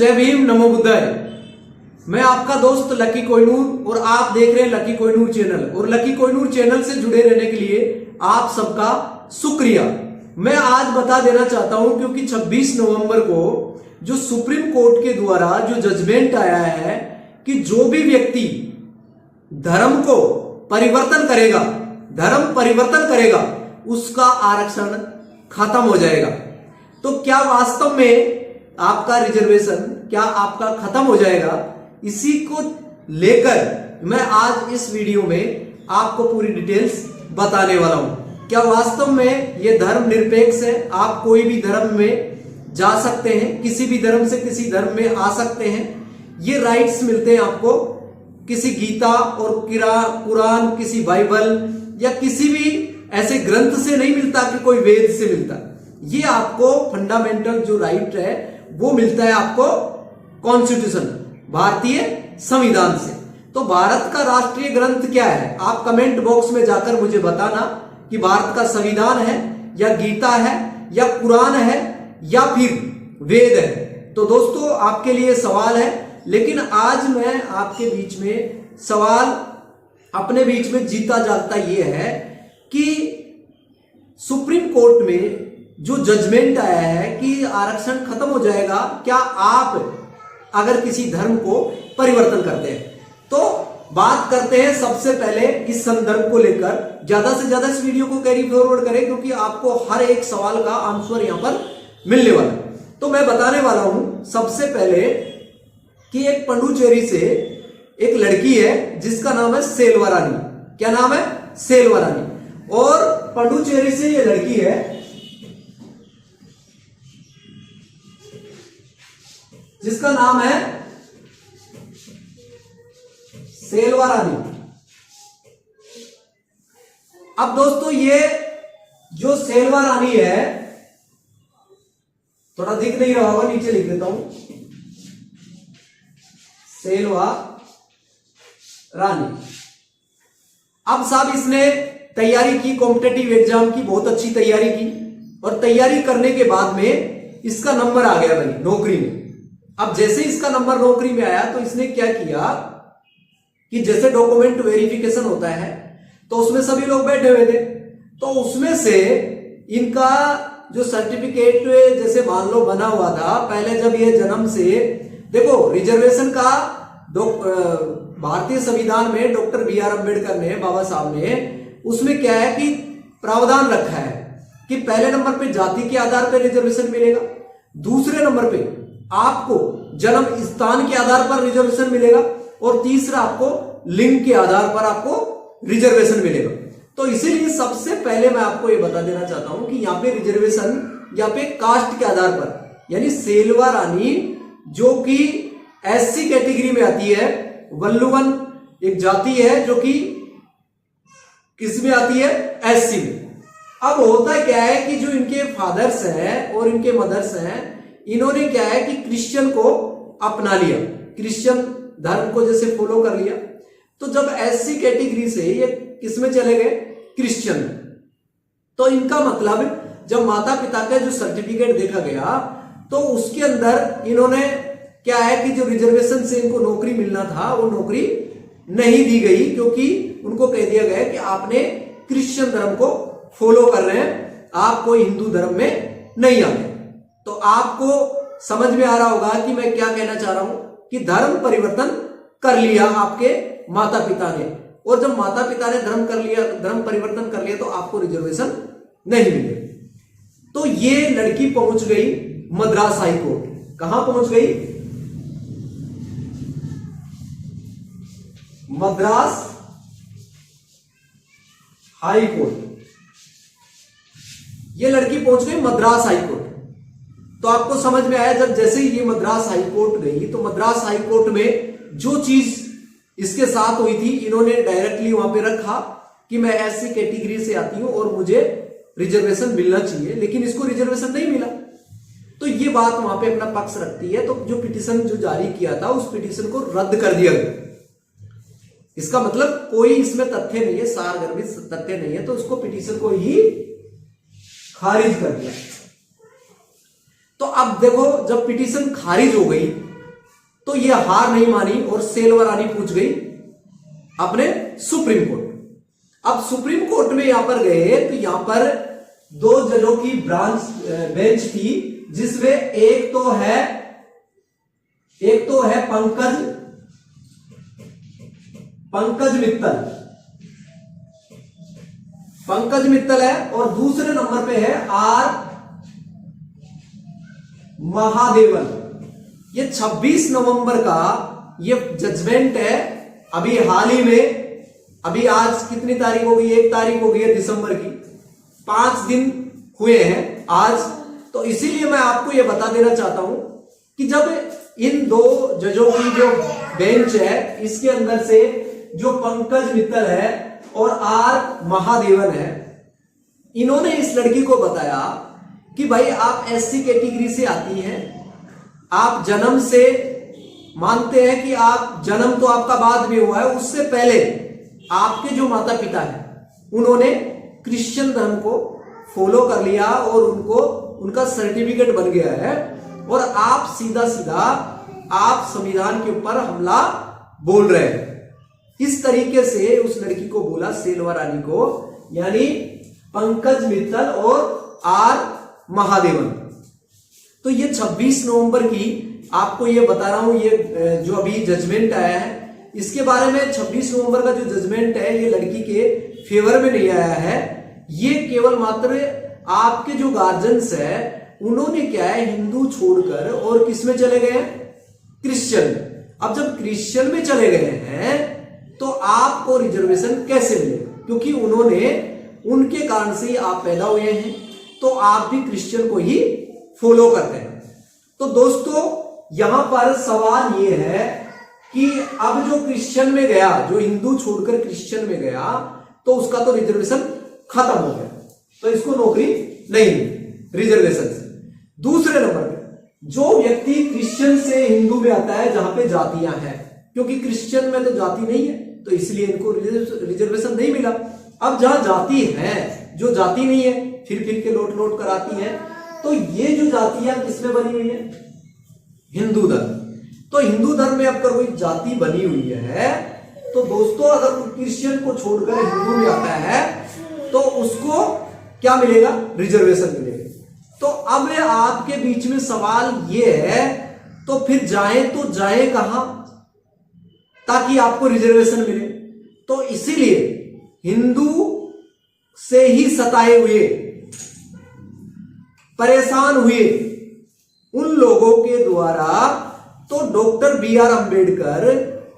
जय भीम, नमो बुद्धाय। मैं आपका दोस्त लकी कोहिनूर और आप देख रहे हैं लकी कोहिनूर चैनल। और लकी कोहिनूर चैनल से जुड़े रहने के लिए आप सबका शुक्रिया। मैं आज बता देना चाहता हूं क्योंकि 26 नवंबर को जो सुप्रीम कोर्ट के द्वारा जो जजमेंट आया है कि जो भी व्यक्ति धर्म परिवर्तन करेगा उसका आरक्षण खत्म हो जाएगा। तो क्या वास्तव में आपका रिजर्वेशन क्या आपका खत्म हो जाएगा? इसी को लेकर मैं आज इस वीडियो में आपको पूरी डिटेल्स बताने वाला हूं। क्या वास्तव में यह धर्म निरपेक्ष है? आप कोई भी धर्म में जा सकते हैं, किसी भी धर्म से किसी धर्म में आ सकते हैं। ये राइट्स मिलते हैं आपको किसी गीता और कुरान, किसी बाइबल या किसी भी ऐसे ग्रंथ से नहीं मिलता कि कोई वेद से मिलता। ये आपको फंडामेंटल जो राइट है वो मिलता है आपको कॉन्स्टिट्यूशन, भारतीय संविधान से। तो भारत का राष्ट्रीय ग्रंथ क्या है? आप कमेंट बॉक्स में जाकर मुझे बताना कि भारत का संविधान है या गीता है या कुरान है या फिर वेद है। तो दोस्तों आपके लिए सवाल है, लेकिन आज मैं आपके बीच में सवाल अपने बीच में जीता जागता ये है कि सुप्रीम कोर्ट में जो जजमेंट आया है कि आरक्षण खत्म हो जाएगा, क्या आप अगर किसी धर्म को परिवर्तन करते हैं? तो बात करते हैं सबसे पहले इस संदर्भ को लेकर। ज्यादा से ज्यादा इस वीडियो को कैरी फॉरवर्ड करें क्योंकि आपको हर एक सवाल का आंसर यहां पर मिलने वाला है। तो मैं बताने वाला हूं सबसे पहले कि एक पंडुचेरी से एक लड़की है जिसका नाम है सेल्वा रानी। क्या नाम है? सेल्वा रानी। और पंडुचेरी से ये लड़की है जिसका नाम है सेल्वा रानी। अब दोस्तों ये जो सेल्वा रानी है, थोड़ा दिख नहीं रहा होगा, नीचे लिख देता हूं, सेल्वा रानी। अब साहब इसने तैयारी की, कॉम्पिटिटिव एग्जाम की, बहुत अच्छी तैयारी की और तैयारी करने के बाद में इसका नंबर आ गया भाई नौकरी में। अब जैसे इसका नंबर नौकरी में आया तो इसने क्या किया कि जैसे डॉक्यूमेंट वेरिफिकेशन होता है तो उसमें सभी लोग बैठे हुए थे, तो उसमें से इनका जो सर्टिफिकेट जैसे मान लो बना हुआ था पहले, जब ये जन्म से देखो रिजर्वेशन का भारतीय संविधान में डॉक्टर BR अम्बेडकर ने, बाबा साहब ने, उसमें क्या है कि प्रावधान रखा है कि पहले नंबर पे जाति के आधार पर रिजर्वेशन मिलेगा, दूसरे नंबर पे आपको जन्म स्थान के आधार पर रिजर्वेशन मिलेगा और तीसरा आपको लिंग के आधार पर आपको रिजर्वेशन मिलेगा। तो इसीलिए सबसे पहले मैं आपको यह बता देना चाहता हूं कि यहाँ पे रिजर्वेशन यहाँ पे कास्ट के आधार पर, यानी सेल्वा रानी जो कि SC कैटेगरी में आती है, वल्लुवन एक जाति है जो कि किस में आती है? SC में। अब होता क्या है कि जो इनके फादर्स हैं और इनके मदर्स हैं, इन्होंने क्या है कि क्रिश्चियन को अपना लिया, क्रिश्चियन धर्म को जैसे फॉलो कर लिया। तो जब SC कैटेगरी से ये किस में चले गए? क्रिश्चियन। तो इनका मतलब जब माता पिता का जो सर्टिफिकेट देखा गया तो उसके अंदर इन्होंने क्या है कि जो रिजर्वेशन से इनको नौकरी मिलना था वो नौकरी नहीं दी गई, क्योंकि उनको कह दिया गया कि आपने क्रिश्चियन धर्म को फॉलो कर रहे हैं, आप कोई हिंदू धर्म में नहीं आते। तो आपको समझ में आ रहा होगा कि मैं क्या कहना चाह रहा हूं कि धर्म परिवर्तन कर लिया आपके माता पिता ने, और जब माता पिता ने धर्म परिवर्तन कर लिया तो आपको रिजर्वेशन नहीं मिले। तो ये लड़की पहुंच गई मद्रास हाई कोर्ट। कहां पहुंच गई? Madras high court. ये लड़की पहुंच गई मद्रास हाई कोर्ट। तो आपको समझ में आया, जब जैसे ही ये मद्रास हाई कोर्ट गई तो मद्रास हाई कोर्ट में जो चीज इसके साथ हुई थी, इन्होंने डायरेक्टली वहां पे रखा कि मैं SC कैटेगरी से आती हूं और मुझे रिजर्वेशन मिलना चाहिए, लेकिन इसको रिजर्वेशन नहीं मिला। तो ये बात वहां पे अपना पक्ष रखती है। तो जो पिटीशन जो जारी किया था उस पिटीशन को रद्द कर दिया गया। इसका मतलब कोई इसमें तथ्य नहीं है, सारगर्भित तथ्य नहीं है, तो उसको पिटीशन को ही खारिज कर दिया। तो अब देखो जब पिटीशन खारिज हो गई तो ये हार नहीं मानी और सेल्वा रानी पूछ गई अपने सुप्रीम कोर्ट। अब सुप्रीम कोर्ट में यहां पर गए तो यहां पर 2 जजों की बेंच थी, जिसमें एक तो है पंकज मित्तल है, और दूसरे नंबर पे है आर महादेवन। ये 26 नवंबर का ये जजमेंट है। अभी हाल ही में, अभी आज कितनी तारीख हो गई, 1 तारीख हो गई है दिसंबर की, 5 दिन हुए हैं आज। तो इसीलिए मैं आपको ये बता देना चाहता हूं कि जब इन 2 जजों की जो बेंच है, इसके अंदर से जो पंकज मित्तल है और आर महादेवन है, इन्होंने इस लड़की को बताया कि भाई आप एससी कैटेगरी से आती हैं, आप जन्म से मानते हैं कि आप जन्म तो आपका बाद में हुआ है, उससे पहले आपके जो माता पिता हैं उन्होंने क्रिश्चियन धर्म को फॉलो कर लिया और उनका सर्टिफिकेट बन गया है, और आप सीधा आप संविधान के ऊपर हमला बोल रहे हैं। इस तरीके से उस लड़की को बोला, सेल्वा रानी को, यानी पंकज मित्तल और आर महादेवन। तो ये 26 नवंबर की आपको ये बता रहा हूं, ये जो अभी जजमेंट आया है इसके बारे में। 26 नवंबर का जो जजमेंट है ये लड़की के फेवर में नहीं आया है, ये केवल मात्र आपके जो गार्जियंस है उन्होंने क्या है, हिंदू छोड़कर और किस में चले गए हैं, क्रिश्चियन। अब जब क्रिश्चियन में चले गए हैं तो आपको रिजर्वेशन कैसे मिले, क्योंकि उनके कारण से आप पैदा हुए हैं, तो आप भी क्रिश्चियन को ही फॉलो करते हैं। तो दोस्तों यहां पर सवाल ये है कि अब जो क्रिश्चियन में गया, जो हिंदू छोड़कर क्रिश्चियन में गया, तो उसका तो रिजर्वेशन खत्म हो गया, तो इसको नौकरी नहीं मिली रिजर्वेशन से। दूसरे नंबर पे जो व्यक्ति क्रिश्चियन से हिंदू में आता है, जहां पे जातियां हैं, क्योंकि क्रिश्चियन में तो जाति नहीं है, तो इसलिए इनको रिजर्वेशन नहीं मिला। अब जहां जाति है, जो जाति नहीं है, फिर के लौट कर आती है, तो ये जो जातियां किसमें बनी हुई है, हिंदू धर्म। तो हिंदू धर्म में अब कोई जाति बनी हुई है, तो दोस्तों अगर क्रिश्चियन को छोड़कर हिंदू में आता है तो उसको क्या मिलेगा, रिजर्वेशन मिलेगा। तो अब आपके बीच में सवाल ये है, तो फिर जाए कहां ताकि आपको रिजर्वेशन मिले। तो इसीलिए हिंदू से ही सताए हुए, परेशान हुए उन लोगों के द्वारा तो doctor BR Ambedkar,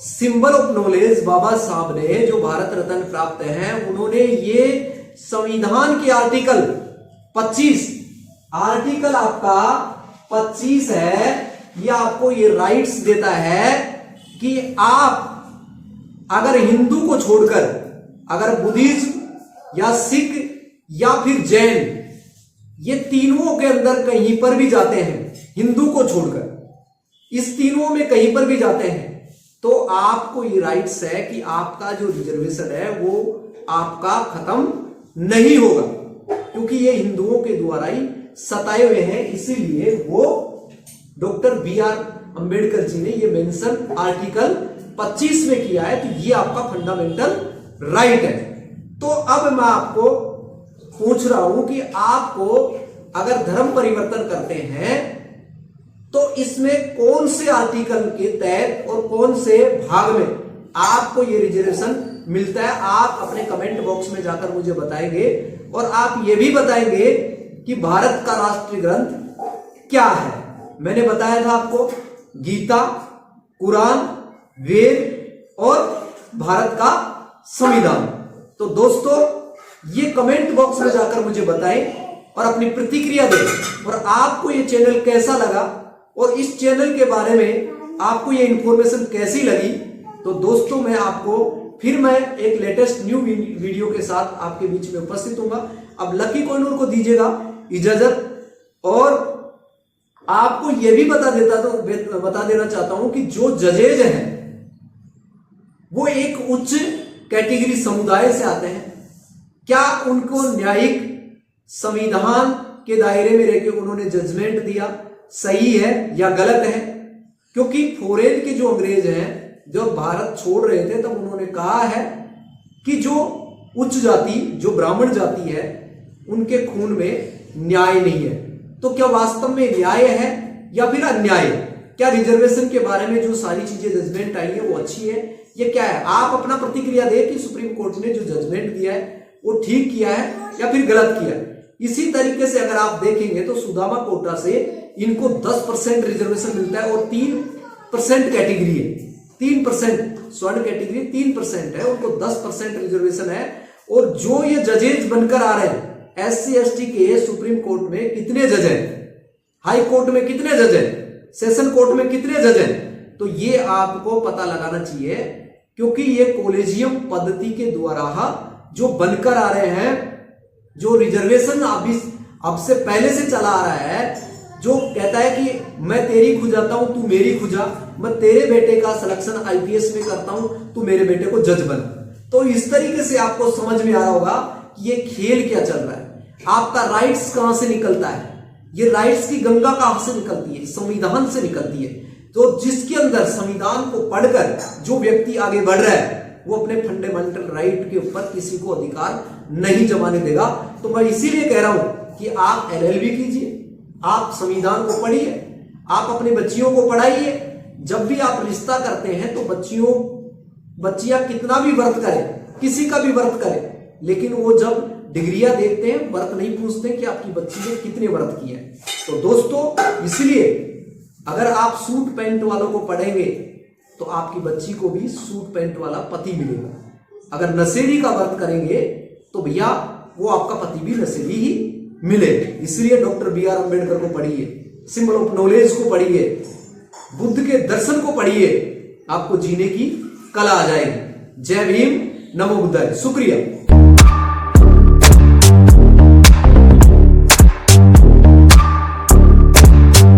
symbol of knowledge Baba Saheb ने, जो भारत रत्न प्राप्त हैं, उन्होंने ये संविधान के आर्टिकल 25, आर्टिकल आपका 25 है, ये आपको ये राइट्स देता है कि आप अगर हिंदू को छोड़कर, अगर बुद्धिज्म या सिख या फिर जैन, ये तीनों के अंदर कहीं पर भी जाते हैं, हिंदू को छोड़कर इस तीनों में कहीं पर भी जाते हैं, तो आपको ये राइट्स है कि आपका जो रिजर्वेशन है वो आपका खत्म नहीं होगा, क्योंकि ये हिंदुओं के द्वारा ही सताए हुए हैं। इसीलिए वो डॉक्टर BR अंबेडकर जी ने ये मेंशन आर्टिकल 25 में किया है, तो ये आपका फंडामेंटल राइट है। तो अब मैं आपको पूछ रहा हूं कि आपको अगर धर्म परिवर्तन करते हैं तो इसमें कौन से आर्टिकल के तहत और कौन से भाग में आपको ये रिजर्वेशन मिलता है, आप अपने कमेंट बॉक्स में जाकर मुझे बताएंगे। और आप ये भी बताएंगे कि भारत का राष्ट्रीय ग्रंथ क्या है। मैंने बताया था आपको, गीता, कुरान, वेद और भारत का संविधान। तो दोस्तों ये कमेंट बॉक्स में जाकर मुझे बताएं और अपनी प्रतिक्रिया दें, और आपको ये चैनल कैसा लगा और इस चैनल के बारे में आपको ये इंफॉर्मेशन कैसी लगी। तो दोस्तों मैं एक लेटेस्ट न्यू वीडियो के साथ आपके बीच में उपस्थित हूंगा। अब लकी कोहिनूर को दीजिएगा इजाजत, और आपको यह भी बता देना चाहता हूं कि जो जजेज हैं वो एक उच्च कैटेगरी समुदाय से आते हैं। क्या उनको न्यायिक संविधान के दायरे में रहकर उन्होंने जजमेंट दिया सही है या गलत है, क्योंकि फॉरेन के जो अंग्रेज हैं, जब भारत छोड़ रहे थे तब उन्होंने कहा है कि जो उच्च जाति, जो ब्राह्मण जाति है, उनके खून में न्याय नहीं है। तो क्या वास्तव में न्याय है या फिर अन्याय? क्या रिजर्वेशन के बारे में जो सारी चीजें जजमेंट आई है वो अच्छी है, ये क्या है? आप अपना प्रतिक्रिया दें कि सुप्रीम कोर्ट ने जो जजमेंट दिया है वो ठीक किया है या फिर गलत किया है। इसी तरीके से अगर आप देखेंगे तो सुदामा कोटा से इनको 10% रिजर्वेशन मिलता है और 3% कैटेगरी है, 3% स्वर्ण कैटेगरी 3% है, उनको 10% रिजर्वेशन है। और जो ये जजेज बनकर आ रहे हैं SC ST के सुप्रीम कोर्ट में कितने जज हैं, हाई कोर्ट में कितने जज हैं, सेशन कोर्ट में कितने जज हैं, तो ये आपको पता लगाना चाहिए। क्योंकि ये कॉलेजियम पद्धति के द्वारा जो बनकर आ रहे हैं, जो रिजर्वेशन अब से पहले से चला आ रहा है, जो कहता है कि मैं तेरी खुजाता हूं, तू मेरी खुजा, मैं तेरे बेटे का सिलेक्शन IPS में करता हूं, तू मेरे बेटे को जज बना। तो इस तरीके से आपको समझ में आ रहा होगा कि ये खेल क्या चल रहा है। आपका राइट्स कहां से निकलता है? ये राइट्स की गंगा कहां से निकलती है? संविधान से निकलती है। तो जिसके अंदर संविधान को पढ़कर जो व्यक्ति आगे बढ़ रहा है वो अपने फंडामेंटल राइट के ऊपर किसी को अधिकार नहीं जमाने देगा। तो मैं इसीलिए कह रहा हूं कि आप LLB कीजिए, आप संविधान को पढ़िए, आप अपने बच्चियों को पढ़ाइए। जब भी आप रिश्ता करते हैं तो बच्चियां कितना भी व्रत करें, किसी का भी व्रत करें, लेकिन वो जब डिग्रियां देखते हैं, व्रत नहीं पूछते कि आपकी बच्ची ने कितने व्रत किए। तो दोस्तों, इसलिए अगर आप सूट पैंट वालों को पढ़ेंगे तो आपकी बच्ची को भी सूट पैंट वाला पति मिलेगा। अगर नशेड़ी का व्रत करेंगे तो भैया वो आपका पति भी नशेड़ी ही मिले। इसलिए डॉक्टर BR अम्बेडकर को पढ़िए, सिंबल ऑफ नॉलेज को पढ़िए, बुद्ध के दर्शन को पढ़िए, आपको जीने की कला आ जाएगी। जय भीम, नमो बुद्धाय। शुक्रिया।